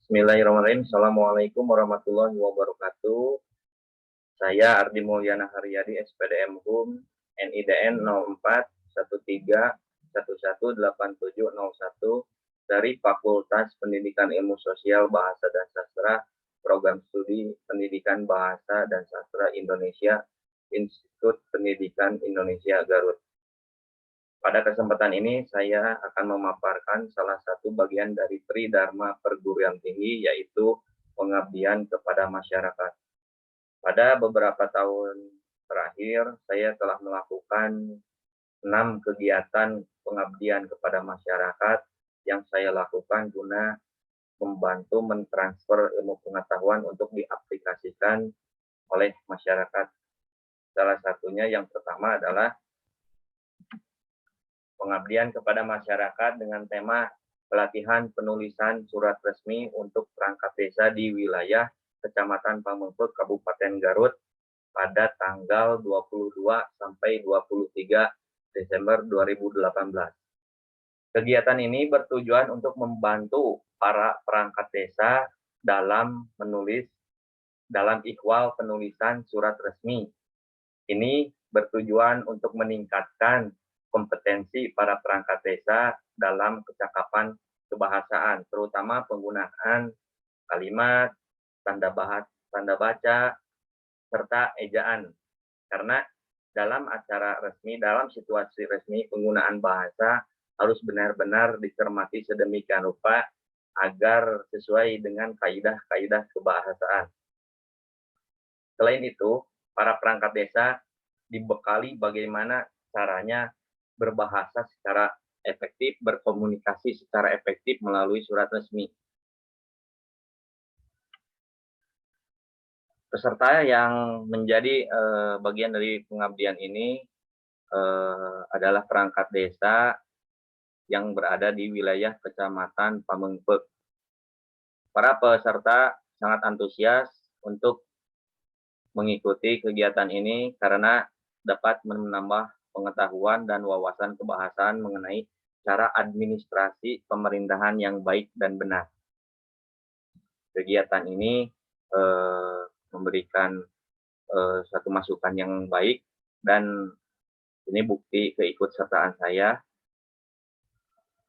Bismillahirrahmanirrahim. Assalamualaikum warahmatullahi wabarakatuh. Saya Ardi Mulyana Haryadi, SPDM HUM, NIDN 0413118701 dari Fakultas Pendidikan Ilmu Sosial Bahasa dan Sastra, Program Studi Pendidikan Bahasa dan Sastra Indonesia, Institut Pendidikan Indonesia Garut. Pada kesempatan ini saya akan memaparkan salah satu bagian dari Tridharma Perguruan Tinggi, yaitu pengabdian kepada masyarakat. Pada beberapa tahun terakhir, saya telah melakukan 6 kegiatan pengabdian kepada masyarakat yang saya lakukan guna membantu mentransfer ilmu pengetahuan untuk diaplikasikan oleh masyarakat. Salah satunya yang pertama adalah pengabdian kepada masyarakat dengan tema pelatihan penulisan surat resmi untuk perangkat desa di wilayah Kecamatan Pamengpeuk, Kabupaten Garut pada tanggal 22 sampai 23 Desember 2018. Kegiatan ini bertujuan untuk membantu para perangkat desa dalam ikhwal penulisan surat resmi. Ini bertujuan untuk meningkatkan kompetensi para perangkat desa dalam kecakapan kebahasaan, terutama penggunaan kalimat, tanda baca, serta ejaan. Karena dalam acara resmi, dalam situasi resmi, penggunaan bahasa harus benar-benar dicermati sedemikian rupa agar sesuai dengan kaidah-kaidah kebahasaan. Selain itu, para perangkat desa dibekali bagaimana caranya berbahasa secara efektif, berkomunikasi secara efektif melalui surat resmi. Peserta yang menjadi bagian dari pengabdian ini adalah perangkat desa yang berada di wilayah Kecamatan Pamengpeuk. Para peserta sangat antusias untuk mengikuti kegiatan ini karena dapat menambah pengetahuan dan wawasan kebahasaan mengenai cara administrasi pemerintahan yang baik dan benar. Kegiatan ini memberikan satu masukan yang baik dan ini bukti keikutsertaan saya.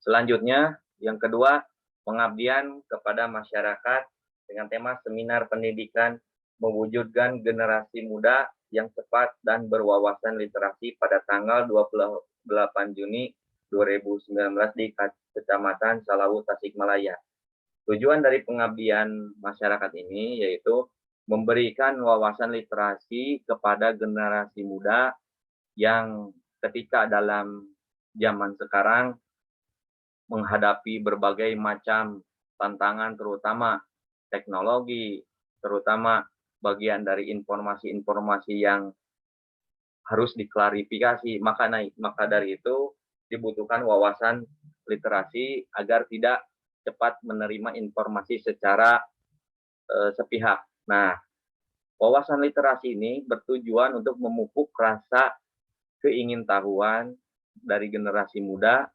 Selanjutnya, yang kedua, pengabdian kepada masyarakat dengan tema seminar pendidikan mewujudkan generasi muda yang cepat dan berwawasan literasi pada tanggal 28 Juni 2019 di Kecamatan Salawu, Tasikmalaya. Tujuan dari pengabdian masyarakat ini yaitu memberikan wawasan literasi kepada generasi muda yang ketika dalam zaman sekarang menghadapi berbagai macam tantangan, terutama teknologi, terutama bagian dari informasi-informasi yang harus diklarifikasi. Maka dari itu dibutuhkan wawasan literasi agar tidak cepat menerima informasi secara sepihak. Nah, wawasan literasi ini bertujuan untuk memupuk rasa keingintahuan dari generasi muda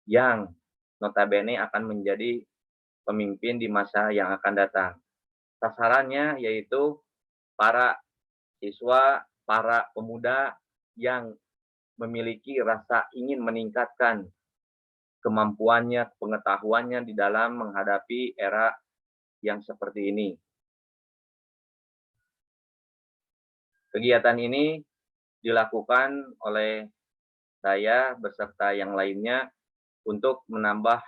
yang notabene akan menjadi pemimpin di masa yang akan datang. Sasarannya yaitu para siswa, para pemuda yang memiliki rasa ingin meningkatkan kemampuannya, pengetahuannya di dalam menghadapi era yang seperti ini. Kegiatan ini dilakukan oleh saya beserta yang lainnya untuk menambah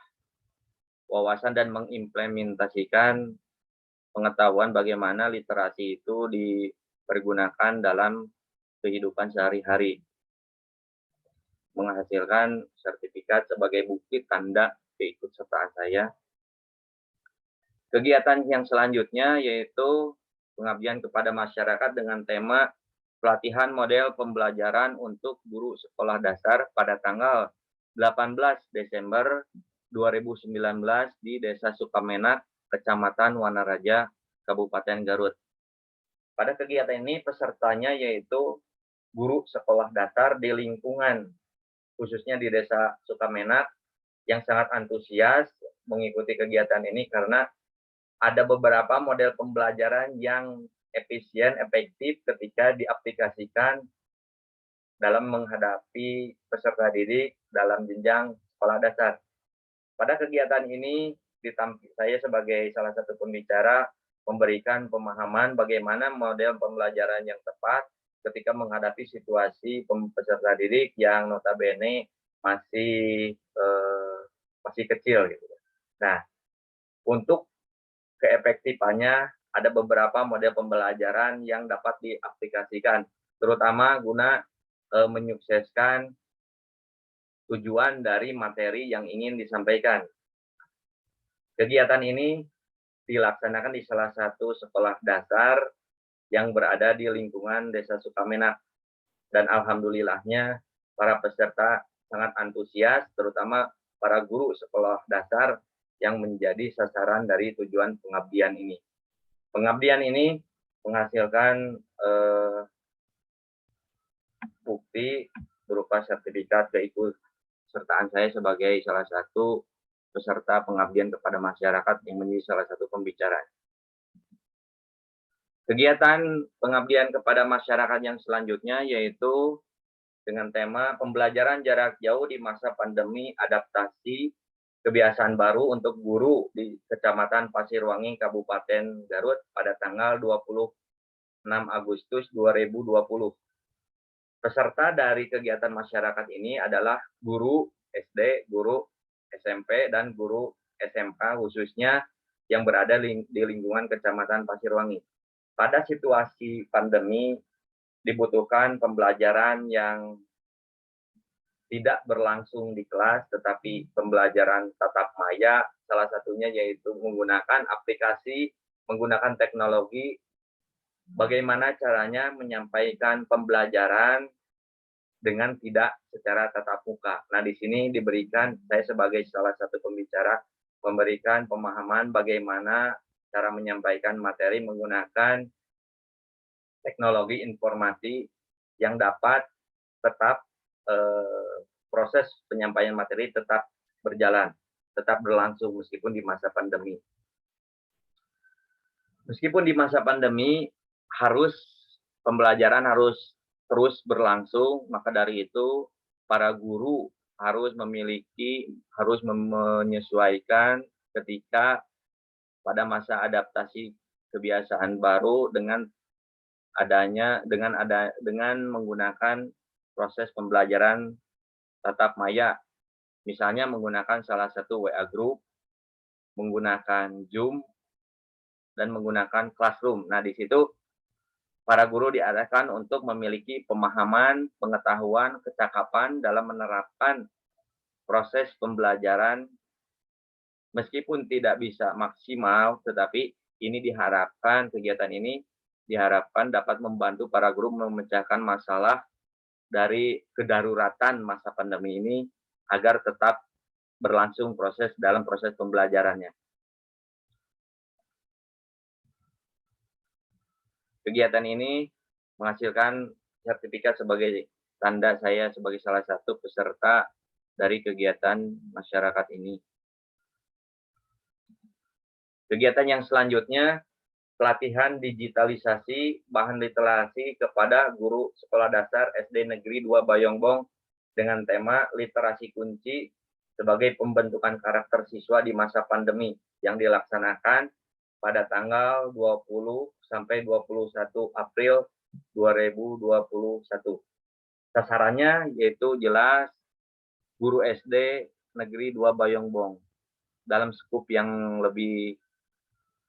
wawasan dan mengimplementasikan pengetahuan bagaimana literasi itu dipergunakan dalam kehidupan sehari-hari. Menghasilkan sertifikat sebagai bukti tanda keikutsertaan saya. Kegiatan yang selanjutnya yaitu pengabdian kepada masyarakat dengan tema pelatihan model pembelajaran untuk guru sekolah dasar pada tanggal 18 Desember 2019 di Desa Sukamenak, Kecamatan Wanaraja, Kabupaten Garut. Pada kegiatan ini pesertanya yaitu guru sekolah dasar di lingkungan, khususnya di Desa Sukamenak, yang sangat antusias mengikuti kegiatan ini karena ada beberapa model pembelajaran yang efisien, efektif ketika diaplikasikan dalam menghadapi peserta didik dalam jenjang sekolah dasar. Pada kegiatan ini, saya sebagai salah satu pembicara memberikan pemahaman bagaimana model pembelajaran yang tepat ketika menghadapi situasi peserta didik yang notabene masih kecil gitu. Nah, untuk keefektifannya ada beberapa model pembelajaran yang dapat diaplikasikan, terutama guna menyukseskan tujuan dari materi yang ingin disampaikan. Kegiatan ini dilaksanakan di salah satu sekolah dasar yang berada di lingkungan Desa Sukamenak. Dan alhamdulillahnya para peserta sangat antusias, terutama para guru sekolah dasar yang menjadi sasaran dari tujuan pengabdian ini. Pengabdian ini menghasilkan bukti berupa sertifikat keikutsertaan saya sebagai salah satu peserta pengabdian kepada masyarakat yang menjadi salah satu pembicara. Kegiatan pengabdian kepada masyarakat yang selanjutnya yaitu dengan tema pembelajaran jarak jauh di masa pandemi adaptasi kebiasaan baru untuk guru di Kecamatan Pasirwangi, Kabupaten Garut pada tanggal 26 Agustus 2020. Peserta dari kegiatan masyarakat ini adalah guru SD, guru SMP, dan guru SMK khususnya yang berada di lingkungan Kecamatan Pasirwangi. Pada situasi pandemi dibutuhkan pembelajaran yang tidak berlangsung di kelas, tetapi pembelajaran tatap maya, salah satunya yaitu menggunakan aplikasi, menggunakan teknologi, bagaimana caranya menyampaikan pembelajaran dengan tidak secara tatap muka. Nah, di sini saya sebagai salah satu pembicara, memberikan pemahaman bagaimana cara menyampaikan materi menggunakan teknologi informasi yang dapat tetap proses penyampaian materi tetap berjalan, tetap berlangsung meskipun di masa pandemi. Meskipun di masa pandemi pembelajaran harus terus berlangsung, maka dari itu para guru harus menyesuaikan ketika pada masa adaptasi kebiasaan baru dengan menggunakan proses pembelajaran tatap maya, misalnya menggunakan salah satu WA Group, menggunakan Zoom, dan menggunakan Classroom. Nah, di situ para guru diarahkan untuk memiliki pemahaman, pengetahuan, kecakapan dalam menerapkan proses pembelajaran meskipun tidak bisa maksimal, tetapi kegiatan ini diharapkan dapat membantu para guru memecahkan masalah dari kedaruratan masa pandemi ini agar tetap berlangsung dalam proses pembelajarannya. Kegiatan ini menghasilkan sertifikat sebagai tanda saya sebagai salah satu peserta dari kegiatan masyarakat ini. Kegiatan yang selanjutnya, pelatihan digitalisasi bahan literasi kepada guru sekolah dasar SD Negeri 2 Bayongbong dengan tema literasi kunci sebagai pembentukan karakter siswa di masa pandemi yang dilaksanakan pada tanggal 20 sampai 21 April 2021. Sasarannya yaitu jelas guru SD Negeri 2 Bayongbong dalam skup yang lebih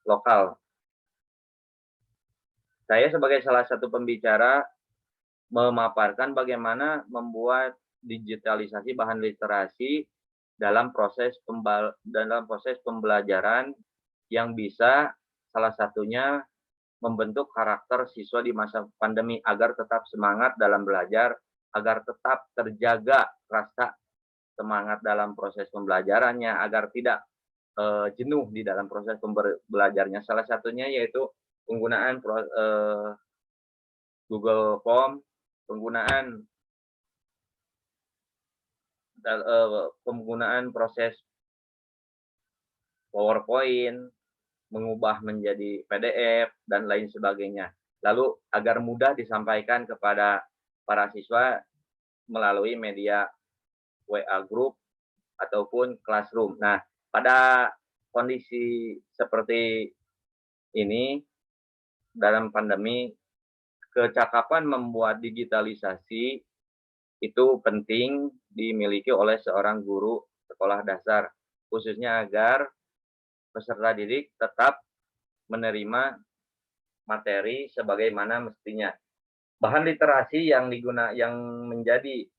lokal. Saya sebagai salah satu pembicara memaparkan bagaimana membuat digitalisasi bahan literasi dalam proses pembelajaran yang bisa salah satunya membentuk karakter siswa di masa pandemi agar tetap semangat dalam belajar, agar tetap terjaga rasa semangat dalam proses pembelajarannya, agar tidak jenuh di dalam proses belajarnya. Salah satunya yaitu penggunaan Google Form, penggunaan proses PowerPoint, mengubah menjadi PDF, dan lain sebagainya. Lalu agar mudah disampaikan kepada para siswa melalui media WA Group ataupun Classroom. Nah, pada kondisi seperti ini, dalam pandemi, kecakapan membuat digitalisasi itu penting dimiliki oleh seorang guru sekolah dasar, khususnya agar peserta didik tetap menerima materi sebagaimana mestinya. Bahan literasi yang menjadi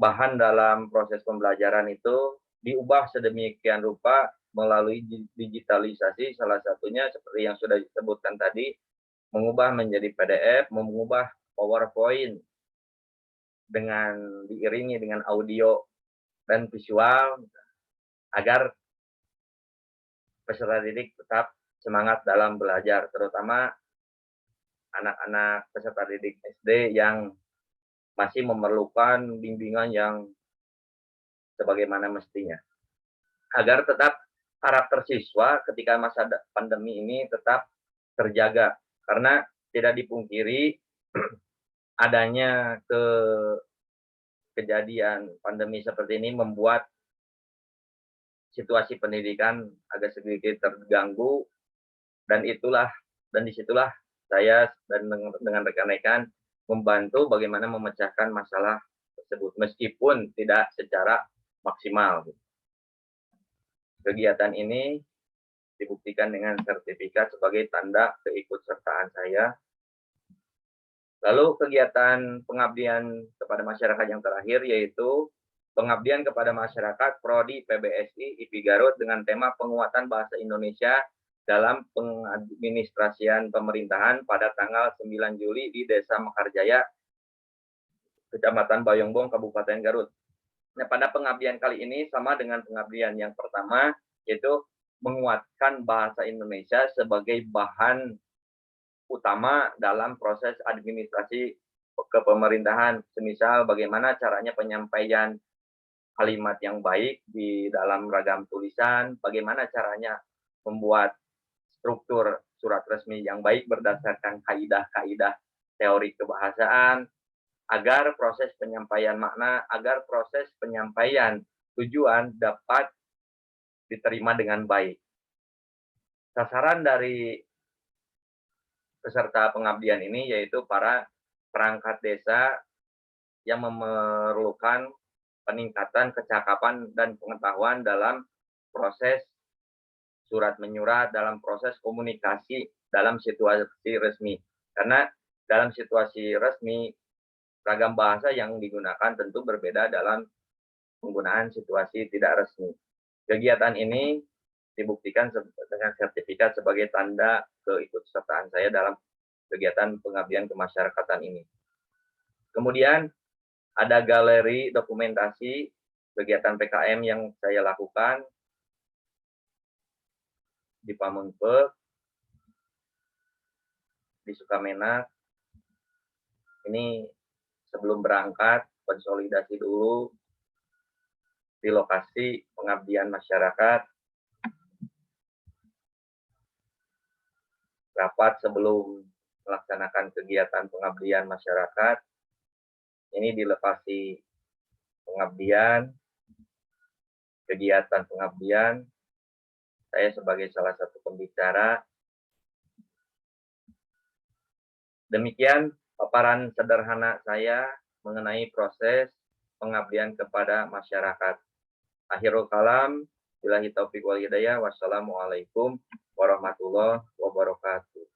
bahan dalam proses pembelajaran itu diubah sedemikian rupa melalui digitalisasi, salah satunya seperti yang sudah disebutkan tadi, mengubah menjadi PDF, mengubah PowerPoint dengan diiringi dengan audio dan visual agar peserta didik tetap semangat dalam belajar, terutama anak-anak peserta didik SD yang masih memerlukan bimbingan yang sebagaimana mestinya. Agar tetap karakter siswa ketika masa pandemi ini tetap terjaga. Karena tidak dipungkiri adanya kejadian pandemi seperti ini membuat situasi pendidikan agak sedikit terganggu, dan disitulah saya dan dengan rekan-rekan membantu bagaimana memecahkan masalah tersebut meskipun tidak secara maksimal. Kegiatan ini dibuktikan dengan sertifikat sebagai tanda keikutsertaan saya. Lalu kegiatan pengabdian kepada masyarakat yang terakhir yaitu pengabdian kepada masyarakat Prodi PBSI IPI Garut dengan tema penguatan bahasa Indonesia dalam pengadministrasian pemerintahan pada tanggal 9 Juli di Desa Mekarjaya, Kecamatan Bayongbong, Kabupaten Garut. Nah, pada pengabdian kali ini sama dengan pengabdian yang pertama, yaitu menguatkan bahasa Indonesia sebagai bahan utama dalam proses administrasi kepemerintahan. Semisal bagaimana caranya penyampaian kalimat yang baik di dalam ragam tulisan, bagaimana caranya membuat struktur surat resmi yang baik berdasarkan kaidah-kaidah teori kebahasaan, agar proses penyampaian makna, agar proses penyampaian tujuan dapat diterima dengan baik. Sasaran dari peserta pengabdian ini yaitu para perangkat desa yang memerlukan peningkatan kecakapan dan pengetahuan dalam proses surat menyurat, dalam proses komunikasi dalam situasi resmi. Karena dalam situasi resmi, ragam bahasa yang digunakan tentu berbeda dalam penggunaan situasi tidak resmi. Kegiatan ini dibuktikan dengan sertifikat sebagai tanda keikutsertaan saya dalam kegiatan pengabdian kemasyarakatan ini. Kemudian ada galeri dokumentasi kegiatan PKM yang saya lakukan di Pamengpeuk, di Sukamenak. Ini sebelum berangkat, konsolidasi dulu di lokasi pengabdian masyarakat. Rapat sebelum melaksanakan kegiatan pengabdian masyarakat. Ini di lokasi pengabdian, kegiatan pengabdian. Saya sebagai salah satu pembicara. Demikian paparan sederhana saya mengenai proses pengabdian kepada masyarakat. Akhirul kalam, billahi taufiq wal hidayah. Wassalamualaikum warahmatullahi wabarakatuh.